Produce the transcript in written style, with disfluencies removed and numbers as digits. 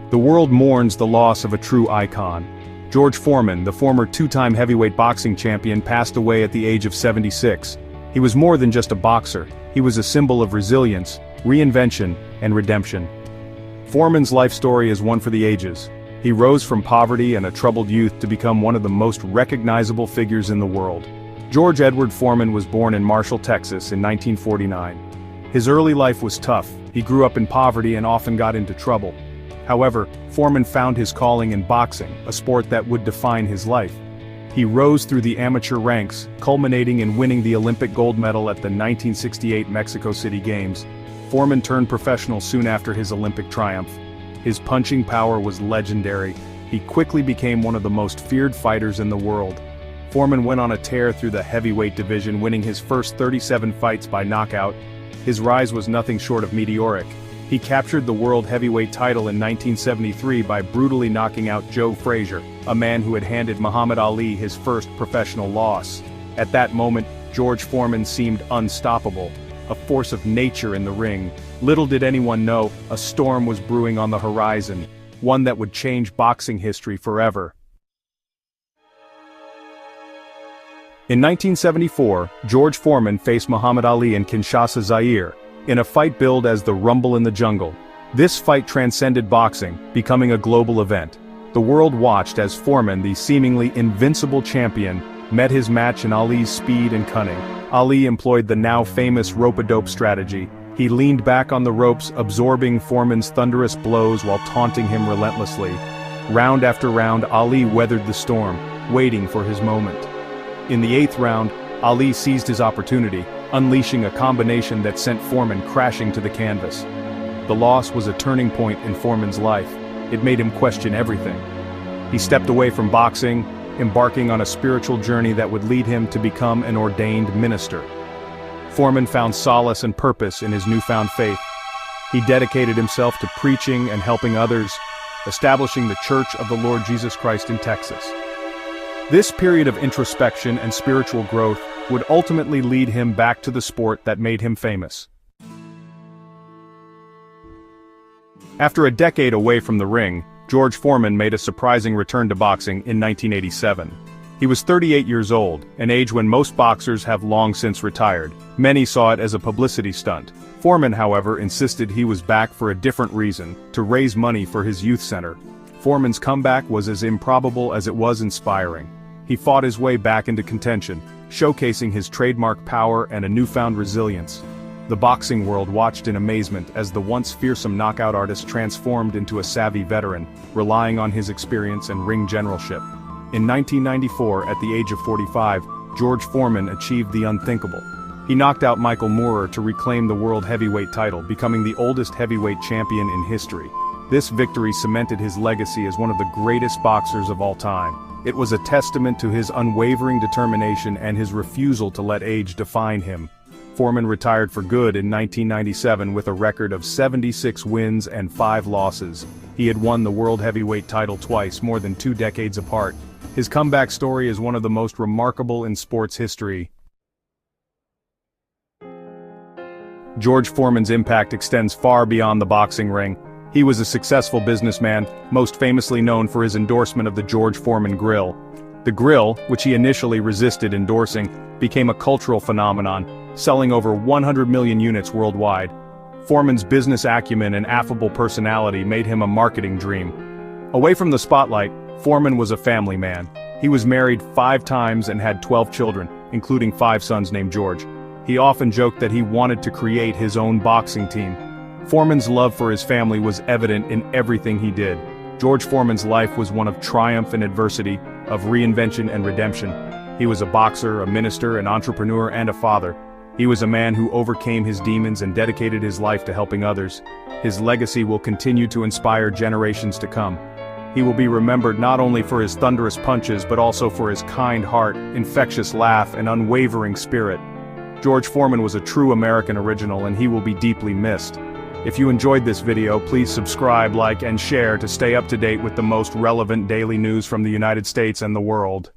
The world mourns the loss of a true icon. George Foreman, the former two-time heavyweight boxing champion, passed away at the age of 76. He was more than just a boxer, he was a symbol of resilience, reinvention, and redemption. Foreman's life story is one for the ages. He rose from poverty and a troubled youth to become one of the most recognizable figures in the world. George Edward Foreman was born in Marshall, Texas in 1949. His early life was tough. He grew up in poverty and often got into trouble. However, Foreman found his calling in boxing, a sport that would define his life. He rose through the amateur ranks, culminating in winning the Olympic gold medal at the 1968 Mexico City Games. Foreman turned professional soon after his Olympic triumph. His punching power was legendary. He quickly became one of the most feared fighters in the world. Foreman went on a tear through the heavyweight division, winning his first 37 fights by knockout. His rise was nothing short of meteoric. He captured the world heavyweight title in 1973 by brutally knocking out Joe Frazier, a man who had handed Muhammad Ali his first professional loss. At that moment, George Foreman seemed unstoppable, a force of nature in the ring. Little did anyone know, a storm was brewing on the horizon, one that would change boxing history forever. In 1974, George Foreman faced Muhammad Ali in Kinshasa, Zaire, in a fight billed as the Rumble in the Jungle. This fight transcended boxing, becoming a global event. The world watched as Foreman, the seemingly invincible champion, met his match in Ali's speed and cunning. Ali employed the now famous rope-a-dope strategy. He leaned back on the ropes, absorbing Foreman's thunderous blows while taunting him relentlessly. Round after round, Ali weathered the storm, waiting for his moment. In the 8th round, Ali seized his opportunity, unleashing a combination that sent Foreman crashing to the canvas. The loss was a turning point in Foreman's life. It made him question everything. He stepped away from boxing, embarking on a spiritual journey that would lead him to become an ordained minister. Foreman found solace and purpose in his newfound faith. He dedicated himself to preaching and helping others, establishing the Church of the Lord Jesus Christ in Texas. This period of introspection and spiritual growth would ultimately lead him back to the sport that made him famous. After a decade away from the ring, George Foreman made a surprising return to boxing in 1987. He was 38 years old, an age when most boxers have long since retired. Many saw it as a publicity stunt. Foreman, however, insisted he was back for a different reason, to raise money for his youth center. Foreman's comeback was as improbable as it was inspiring. He fought his way back into contention, showcasing his trademark power and a newfound resilience. The boxing world watched in amazement as the once fearsome knockout artist transformed into a savvy veteran, relying on his experience and ring generalship. In 1994, at the age of 45, George Foreman achieved the unthinkable. He knocked out Michael Moorer to reclaim the world heavyweight title, becoming the oldest heavyweight champion in history. This victory cemented his legacy as one of the greatest boxers of all time. It was a testament to his unwavering determination and his refusal to let age define him. Foreman retired for good in 1997 with a record of 76 wins and 5 losses. He had won the world heavyweight title twice, more than 2 decades apart. His comeback story is one of the most remarkable in sports history. George Foreman's impact extends far beyond the boxing ring. He was a successful businessman, most famously known for his endorsement of the George Foreman grill. The grill, which he initially resisted endorsing, became a cultural phenomenon, selling over 100 million units worldwide. Foreman's business acumen and affable personality made him a marketing dream. Away from the spotlight, Foreman was a family man. He was married 5 times and had 12 children, including 5 sons named George. He often joked that he wanted to create his own boxing team. Foreman's love for his family was evident in everything he did. George Foreman's life was one of triumph and adversity, of reinvention and redemption. He was a boxer, a minister, an entrepreneur, and a father. He was a man who overcame his demons and dedicated his life to helping others. His legacy will continue to inspire generations to come. He will be remembered not only for his thunderous punches but also for his kind heart, infectious laugh, and unwavering spirit. George Foreman was a true American original, and he will be deeply missed. If you enjoyed this video, please subscribe, like, and share to stay up to date with the most relevant daily news from the United States and the world.